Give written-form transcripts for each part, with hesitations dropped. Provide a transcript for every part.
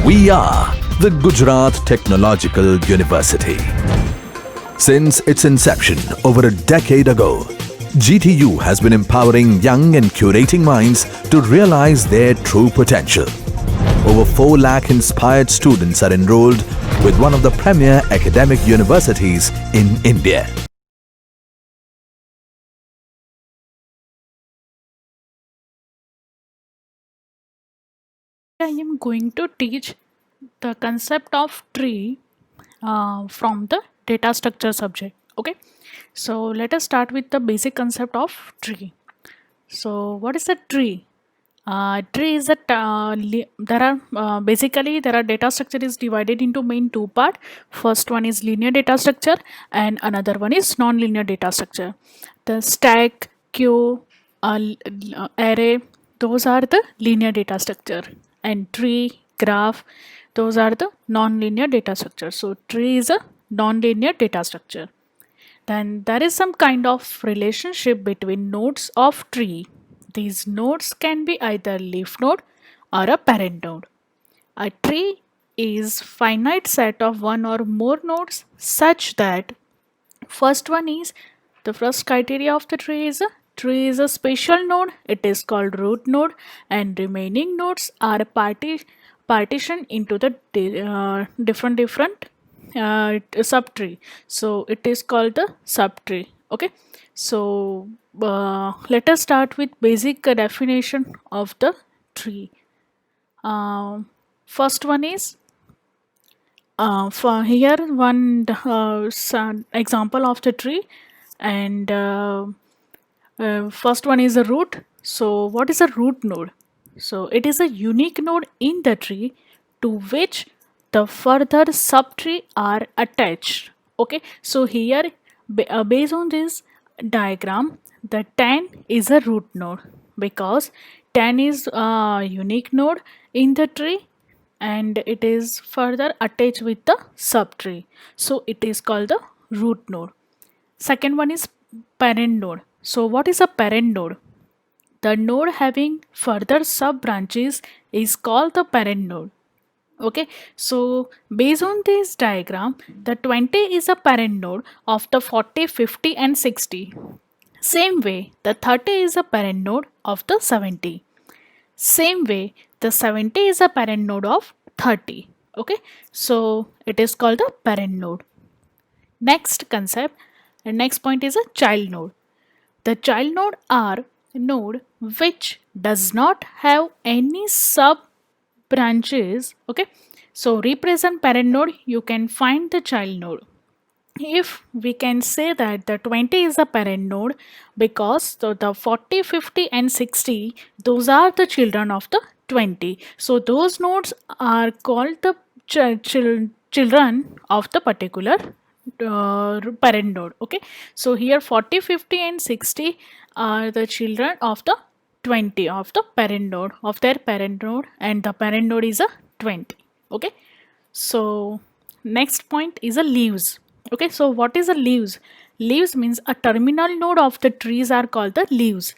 We are the Gujarat Technological University. Since its inception over a decade ago, GTU has been empowering young and curating minds to realize their true potential. Over 4 lakh inspired students are enrolled with one of the premier academic universities in India. I am going to teach the concept of tree from the data structure subject. Okay, so let us start with the basic concept of tree. So, what is a tree? Tree is there are basically there are data structure is divided into main two part. First one is linear data structure and another one is non-linear data structure. The stack, queue, array, those are the linear data structure, and tree, graph, those are the non-linear data structure. So tree is a non-linear data structure. Then there is some kind of relationship between nodes of tree. These nodes can be either leaf node or a parent node. A tree is finite set of one or more nodes such that first one is the first criteria of the tree is a special node. It is called root node, and remaining nodes are partitioned into the different subtree. So it is called the subtree. Okay, so let us start with basic definition of the tree. First one is for here one example of the tree, and first one is a root. So what is a root node? So it is a unique node in the tree to which the further subtree are attached. Okay, so here based on this diagram, the 10 is a root node because 10 is a unique node in the tree and it is further attached with the subtree. So it is called the root node. Second one is parent node. So what is a parent node? The node having further sub branches is called the parent node. Okay, so based on this diagram, the 20 is a parent node of the 40, 50 and 60. Same way, the 30 is a parent node of the 70. Same way, the 70 is a parent node of 30. Okay, so it is called the parent node. Next concept and next point is a child node. The child node are node which does not have any sub branches. Okay, so represent parent node, you can find the child node. If we can say that the 20 is a parent node because the 40, 50 and 60, those are the children of the 20. So those nodes are called the children of the particular parent node. Okay, so here 40, 50 and 60 are the children of the 20 of the parent node of their parent node, and the parent node is a 20. Okay, so next point is a leaves. Okay, so what is a leaves? Leaves means a terminal node of the trees are called the leaves.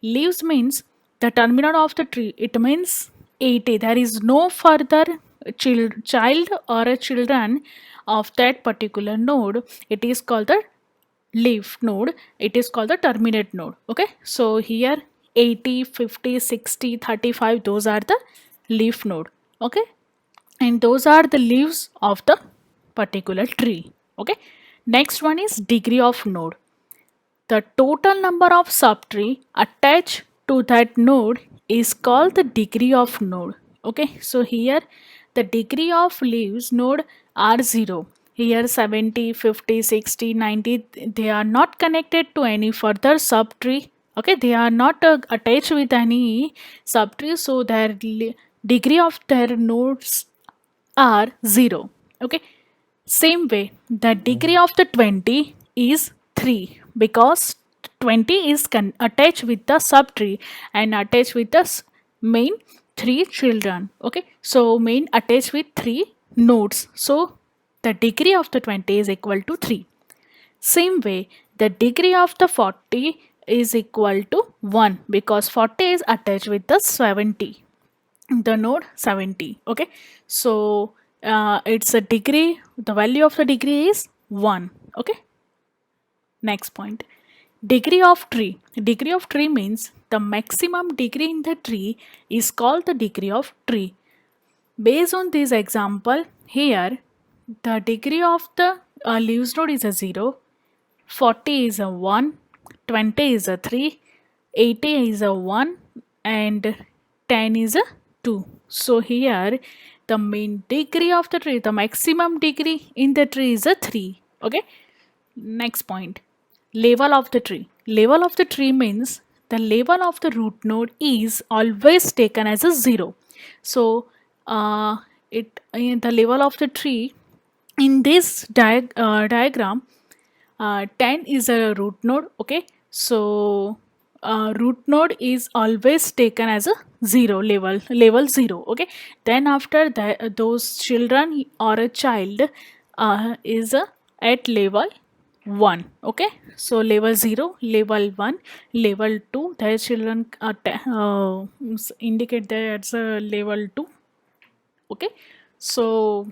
Leaves means the terminal of the tree. It means 80. There is no further child or a children of that particular node. It is called the leaf node. It is called the terminate node. Okay, so here 80, 50, 60, 35, those are the leaf node. Okay, and those are the leaves of the particular tree. Okay, next one is degree of node. The total number of subtree attached to that node is called the degree of node. Okay, so here the degree of leaves node are 0. Here 70, 50, 60, 90, they are not connected to any further subtree. Okay, they are not attached with any subtree, so their degree of their nodes are 0. Okay, same way the degree of the 20 is 3 because 20 is attached with the subtree and attached with the main 3 children. Okay, so main attached with 3 nodes, so the degree of the 20 is equal to 3. Same way the degree of the 40 is equal to 1 because 40 is attached with the 70. the node 70. Okay, so it's a degree, the value of the degree is 1. Okay, next point, degree of tree. Degree of tree means the maximum degree in the tree is called the degree of tree. Based on this example here, the degree of the leaves node is a 0, 40 is a 1, 20 is a 3, 80 is a 1, and 10 is a 2. So here the main degree of the tree, the maximum degree in the tree is a 3. Okay. Next point, level of the tree. Level of the tree means the level of the root node is always taken as a 0. So the level of the tree in this diagram, 10 is a root node. Okay, so root node is always taken as a 0, level 0. Okay, then after that those children or a child is at level 1. Okay, so level 0, level 1, level 2, their children indicate that it's a level 2. Okay, so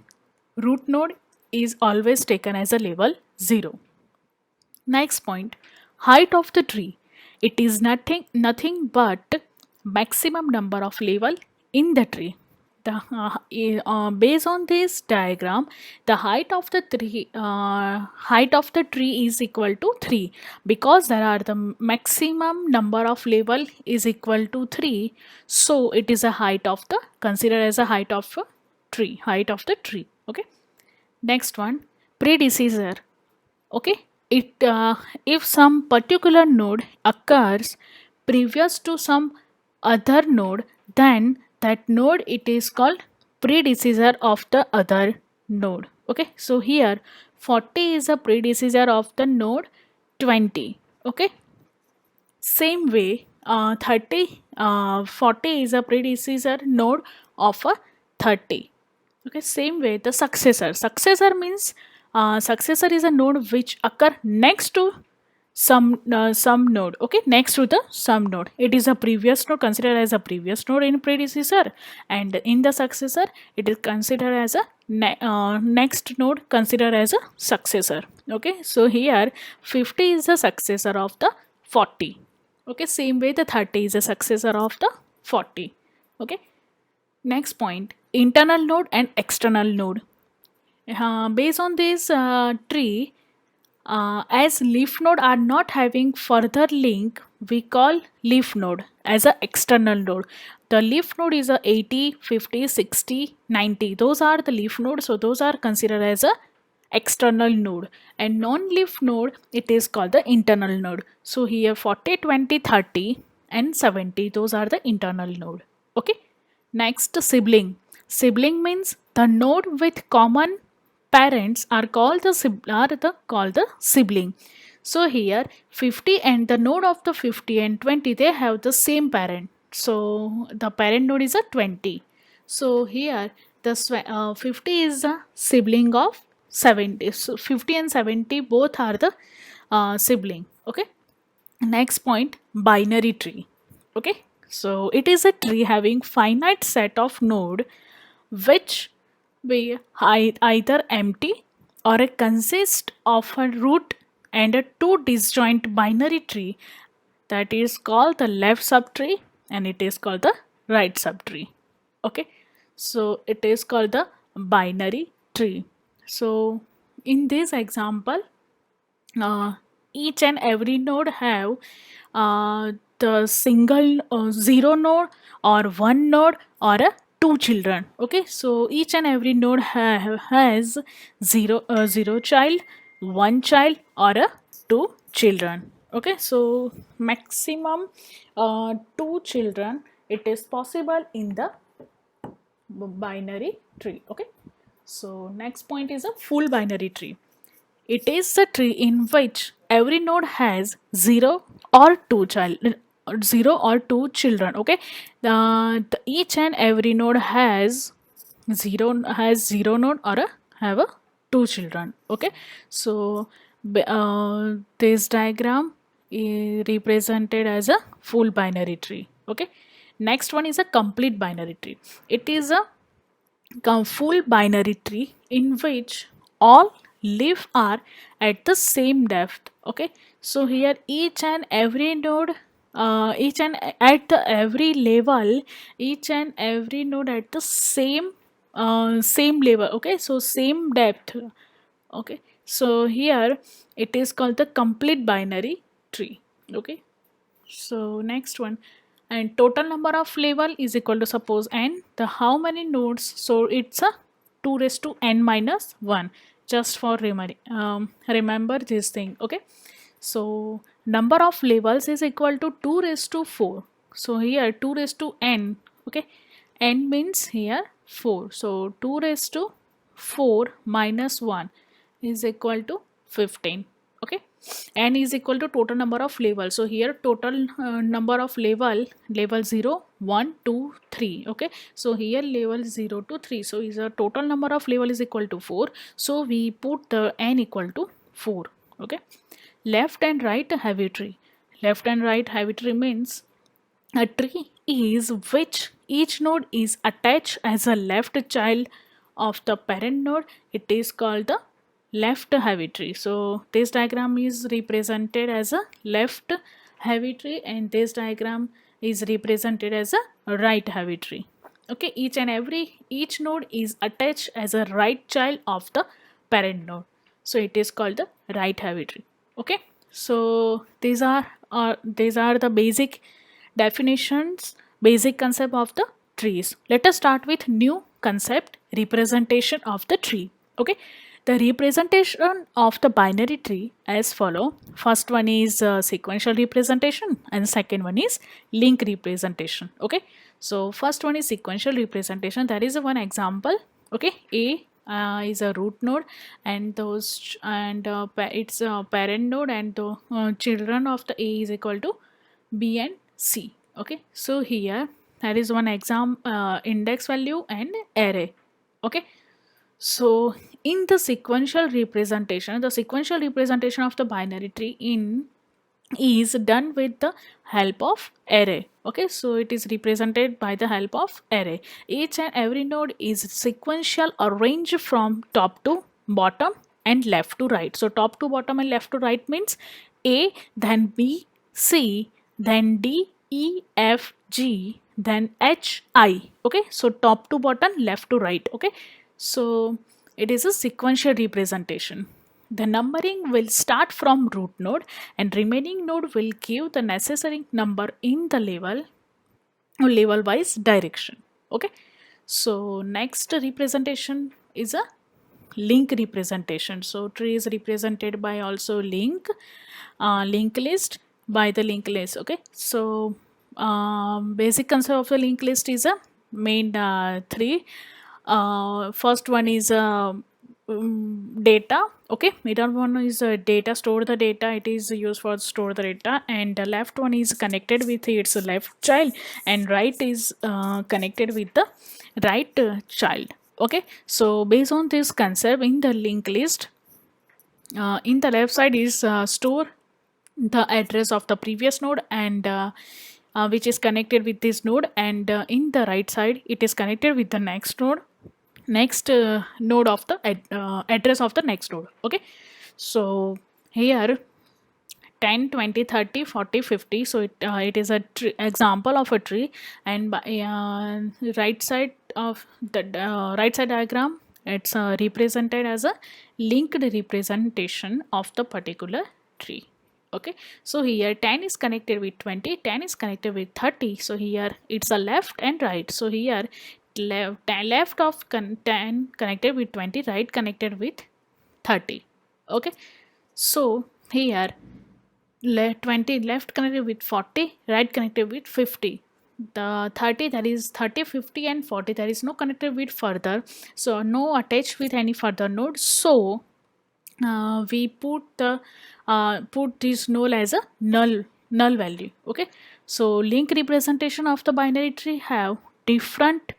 root node is always taken as a level 0. Next point, height of the tree. It is nothing but maximum number of level in the tree. Based on this diagram, the height of the tree is equal to 3, because there are the maximum number of level is equal to 3. So it is a height of the, considered as a height of a tree, height of the tree. Okay. Next one, predecessor. Okay, if some particular node occurs previous to some other node, then that node it is called predecessor of the other node. Okay, so here 40 is a predecessor of the node 20. Okay, same way 40 is a predecessor node of a 30. Okay, same way the successor means successor is a node which occur next to some node. Okay, next to the some node, it is a previous node, considered as a previous node in predecessor, and in the successor it is considered as a next node, considered as a successor. Okay, so here 50 is the successor of the 40. Okay, same way the 30 is a successor of the 40. Okay, next point, internal node and external node. Based on this tree, as leaf node are not having further link, we call leaf node as a external node. The leaf node is a 80, 50, 60, 90. Those are the leaf nodes, so those are considered as a external node. And non-leaf node, it is called the internal node. So here 40, 20, 30 and 70, those are the internal node. Okay. Next, sibling. Sibling means the node with common parents are called the sibling. So here 50 and the node of the 50 and 20, they have the same parent. So the parent node is a 20. So here the 50 is a sibling of 70. So 50 and 70 both are the sibling. Okay. Next point, binary tree. Okay, so it is a tree having finite set of node which be either empty or it consists of a root and a two disjoint binary tree, that is called the left subtree and it is called the right subtree. Okay, so it is called the binary tree. So in this example, each and every node have the single zero node or one node or a two children. Okay, so each and every node has zero child, one child or a two children. Okay, so maximum two children it is possible in the binary tree. Okay, so next point is a full binary tree. It is a tree in which every node has 0 or 2 children. Okay, each and every node has zero node or have a 2 children. Okay, so this diagram is represented as a full binary tree. Okay, Next one is a complete binary tree. It is a full binary tree in which all leaf are at the same depth. Okay, so here each and every node, each and at the every level, each and every node at the same level. Okay, so same depth. Okay, so here it is called the complete binary tree. Okay, so next one, and total number of level is equal to, suppose n, the how many nodes, so it's a 2 raised to n minus 1, just for remember this thing. Okay, so number of levels is equal to 2 raised to 4. So here 2 raised to n. Okay, n means here 4, so 2 raised to 4 minus 1 is equal to 15. Okay, n is equal to total number of level. So here total number of level 0 1 2 3. Okay, so here level 0 to 3, so is a total number of level is equal to 4, so we put the n equal to 4. Okay, left and right heavy tree. Left and right heavy tree means a tree is which each node is attached as a left child of the parent node. It is called the left heavy tree. So this diagram is represented as a left heavy tree, and this diagram is represented as a right heavy tree. Okay, each node is attached as a right child of the parent node, so it is called the right heavy tree. Okay, so these are the basic definitions, basic concept of the trees. Let us start with new concept, representation of the tree. Okay, the representation of the binary tree as follow. First one is sequential representation, and second one is link representation. Okay, so first one is sequential representation. That is one example. Okay, A is a root node, and it's a parent node, and the children of the A is equal to B and C. Okay, so here there is one index value and array. Okay, so in the sequential representation of the binary tree is done with the help of array. Okay, so it is represented by the help of array. Each and every node is sequential, arranged from top to bottom and left to right. So top to bottom and left to right means A, then B, C, then D, E, F, G, then H, I. Okay, so top to bottom, left to right. Okay, so it is a sequential representation. The numbering will start from root node, and remaining node will give the necessary number in the level wise direction. Okay, so next representation is a link representation. So tree is represented by also link list, by the linked list. Okay, so basic concept of the linked list is a main three. First one is data. Okay, middle one is data, store the data, it is used for store the data, and the left one is connected with its left child, and right is connected with the right child. Okay, so based on this concept, in the linked list, in the left side is store the address of the previous node, and which is connected with this node, and in the right side it is connected with the next node of the address of the next node. Okay, so here 10 20 30 40 50, so it is a example of a tree, and by right side of the right side diagram, it's represented as a linked representation of the particular tree. Okay, so here 10 is connected with 20, 10 is connected with 30, so here it's a left and right. So here left of 10 connected with 20, right connected with 30. Okay, so here 20 left connected with 40, right connected with 50. The 30, that is 30 50 and 40, there is no connected with further, so no attached with any further node. So we put this null as a null value. Okay, so link representation of the binary tree have different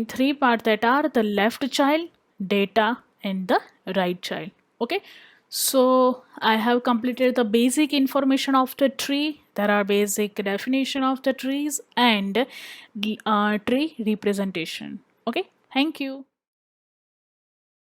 three parts, that are the left child, data, and the right child. Okay, so I have completed the basic information of the tree, There are basic definition of the trees and tree representation. Okay, thank you.